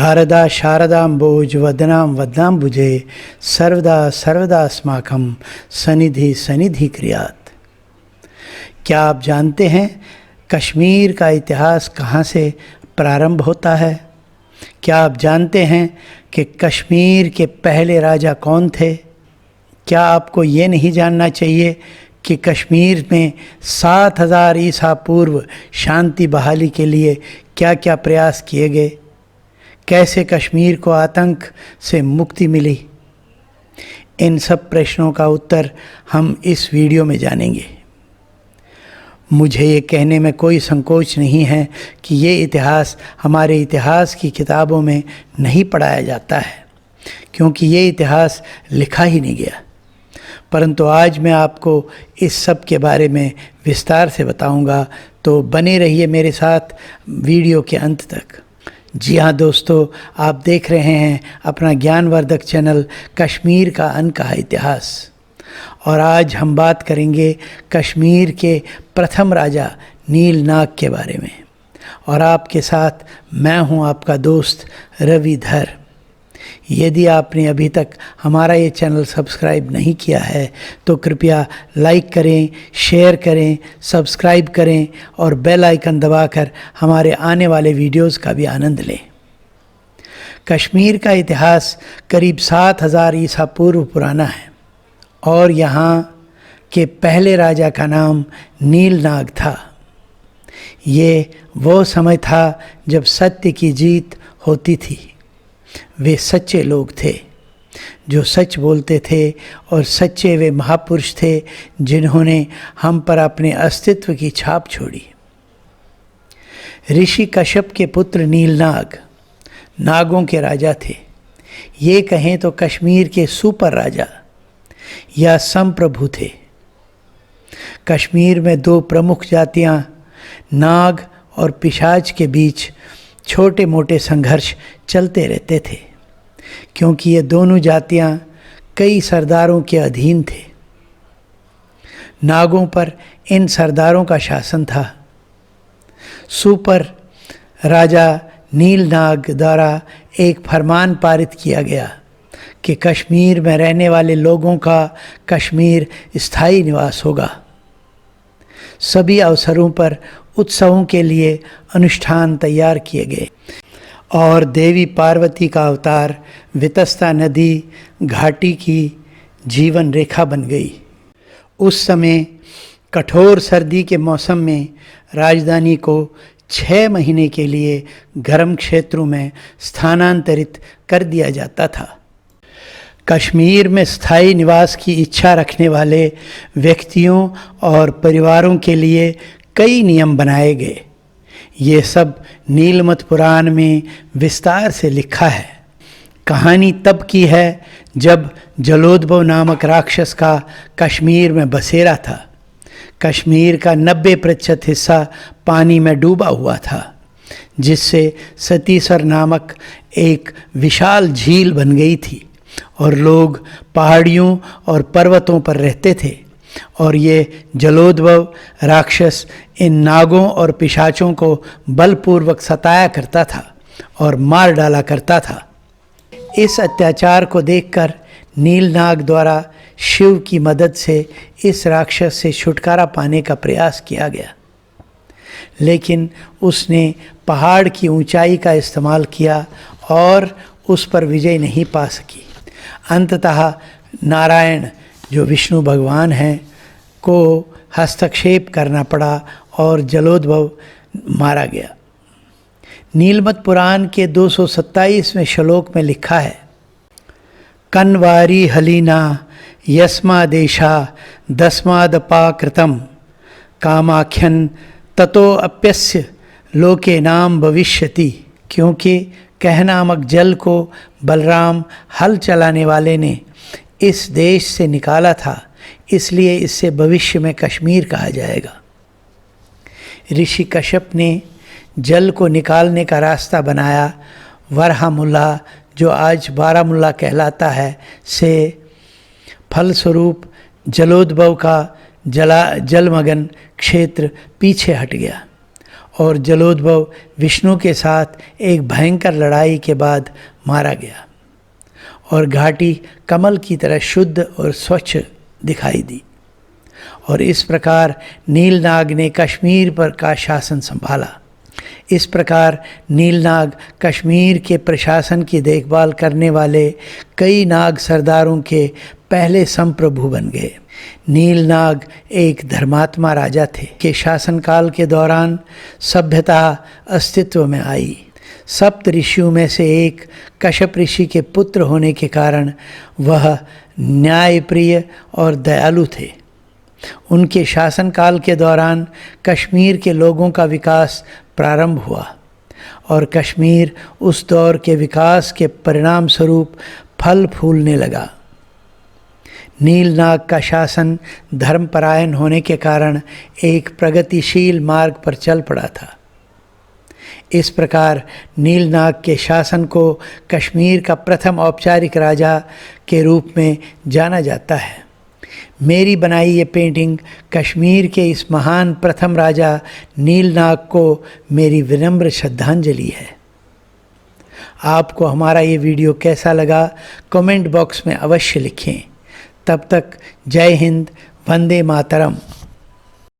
शारदा शारदाम्बोज वदनां वदनाम्बुजे सर्वदा सर्वदास्माकं सनिधि सनिधि क्रियात्। क्या आप जानते हैं कश्मीर का इतिहास कहाँ से प्रारंभ होता है? क्या आप जानते हैं कि कश्मीर के पहले राजा कौन थे? क्या आपको ये नहीं जानना चाहिए कि कश्मीर में 7000 ईसा पूर्व शांति बहाली के लिए क्या क्या प्रयास किए गए? कैसे कश्मीर को आतंक से मुक्ति मिली? इन सब प्रश्नों का उत्तर हम इस वीडियो में जानेंगे। मुझे ये कहने में कोई संकोच नहीं है कि ये इतिहास हमारे इतिहास की किताबों में नहीं पढ़ाया जाता है, क्योंकि ये इतिहास लिखा ही नहीं गया। परंतु आज मैं आपको इस सब के बारे में विस्तार से बताऊंगा, तो बने रहिए मेरे साथ वीडियो के अंत तक। जी हाँ दोस्तों, आप देख रहे हैं अपना ज्ञानवर्धक चैनल कश्मीर का अनकहा इतिहास, और आज हम बात करेंगे कश्मीर के प्रथम राजा नीलनाग के बारे में। और आपके साथ मैं हूँ आपका दोस्त रविधर। यदि आपने अभी तक हमारा ये चैनल सब्सक्राइब नहीं किया है तो कृपया लाइक करें, शेयर करें, सब्सक्राइब करें और बेल आइकन दबाकर हमारे आने वाले वीडियोस का भी आनंद लें। कश्मीर का इतिहास करीब 7000 ईसा पूर्व पुराना है और यहाँ के पहले राजा का नाम नीलनाग था। ये वो समय था जब सत्य की जीत होती थी। वे सच्चे लोग थे जो सच बोलते थे, और सच्चे वे महापुरुष थे जिन्होंने हम पर अपने अस्तित्व की छाप छोड़ी। ऋषि कश्यप के पुत्र नीलनाग नागों के राजा थे। ये कहें तो कश्मीर के सुपर राजा या संप्रभु थे। कश्मीर में दो प्रमुख जातियां नाग और पिशाच के बीच छोटे मोटे संघर्ष चलते रहते थे, क्योंकि ये दोनों जातियां कई सरदारों के अधीन थे। नागों पर इन सरदारों का शासन था। सुपर राजा नीलनाग द्वारा एक फरमान पारित किया गया कि कश्मीर में रहने वाले लोगों का कश्मीर स्थायी निवास होगा। सभी अवसरों पर उत्सवों के लिए अनुष्ठान तैयार किए गए और देवी पार्वती का अवतार वितस्ता नदी घाटी की जीवन रेखा बन गई। उस समय कठोर सर्दी के मौसम में राजधानी को 6 महीने के लिए गर्म क्षेत्रों में स्थानांतरित कर दिया जाता था। कश्मीर में स्थायी निवास की इच्छा रखने वाले व्यक्तियों और परिवारों के लिए कई नियम बनाए गए। ये सब नीलमत पुराण में विस्तार से लिखा है। कहानी तब की है जब जलोद्भव नामक राक्षस का कश्मीर में बसेरा था। कश्मीर का 90% हिस्सा पानी में डूबा हुआ था, जिससे सतीसर नामक एक विशाल झील बन गई थी और लोग पहाड़ियों और पर्वतों पर रहते थे। और ये जलोद्भव राक्षस इन नागों और पिशाचों को बलपूर्वक सताया करता था और मार डाला करता था। इस अत्याचार को देखकर नीलनाग द्वारा शिव की मदद से इस राक्षस से छुटकारा पाने का प्रयास किया गया, लेकिन उसने पहाड़ की ऊंचाई का इस्तेमाल किया और उस पर विजय नहीं पा सकी। अंततः नारायण, जो विष्णु भगवान हैं, को हस्तक्षेप करना पड़ा और जलोद्भव मारा गया। नीलमत पुराण के 227वें श्लोक में लिखा है, कन्वारी हलीना यस्मादेशा दस्मादपाकृतम कामाख्यन ततो अप्यस्य लोके नाम भविष्यति। क्योंकि कह नामक जल को बलराम हल चलाने वाले ने इस देश से निकाला था, इसलिए इससे भविष्य में कश्मीर कहा जाएगा। ऋषि कश्यप ने जल को निकालने का रास्ता बनाया। वरहामुल्ला, जो आज बारामुल्ला कहलाता है, से फलस्वरूप जलोद्भव का जलमग्न क्षेत्र पीछे हट गया और जलोद्भव विष्णु के साथ एक भयंकर लड़ाई के बाद मारा गया और घाटी कमल की तरह शुद्ध और स्वच्छ दिखाई दी। और इस प्रकार नीलनाग ने कश्मीर पर का शासन संभाला। इस प्रकार नीलनाग कश्मीर के प्रशासन की देखभाल करने वाले कई नाग सरदारों के पहले संप्रभु बन गए। नीलनाग एक धर्मात्मा राजा थे के शासनकाल के दौरान सभ्यता अस्तित्व में आई। सप्त ऋषियों में से एक कश्यप ऋषि के पुत्र होने के कारण वह न्यायप्रिय और दयालु थे। उनके शासनकाल के दौरान कश्मीर के लोगों का विकास प्रारंभ हुआ और कश्मीर उस दौर के विकास के परिणाम स्वरूप फल फूलने लगा। नीलनाग का शासन धर्मपरायण होने के कारण एक प्रगतिशील मार्ग पर चल पड़ा था। इस प्रकार नीलनाग के शासन को कश्मीर का प्रथम औपचारिक राजा के रूप में जाना जाता है। मेरी बनाई ये पेंटिंग कश्मीर के इस महान प्रथम राजा नीलनाग को मेरी विनम्र श्रद्धांजलि है। आपको हमारा ये वीडियो कैसा लगा कमेंट बॉक्स में अवश्य लिखें। तब तक जय हिंद, वंदे मातरम।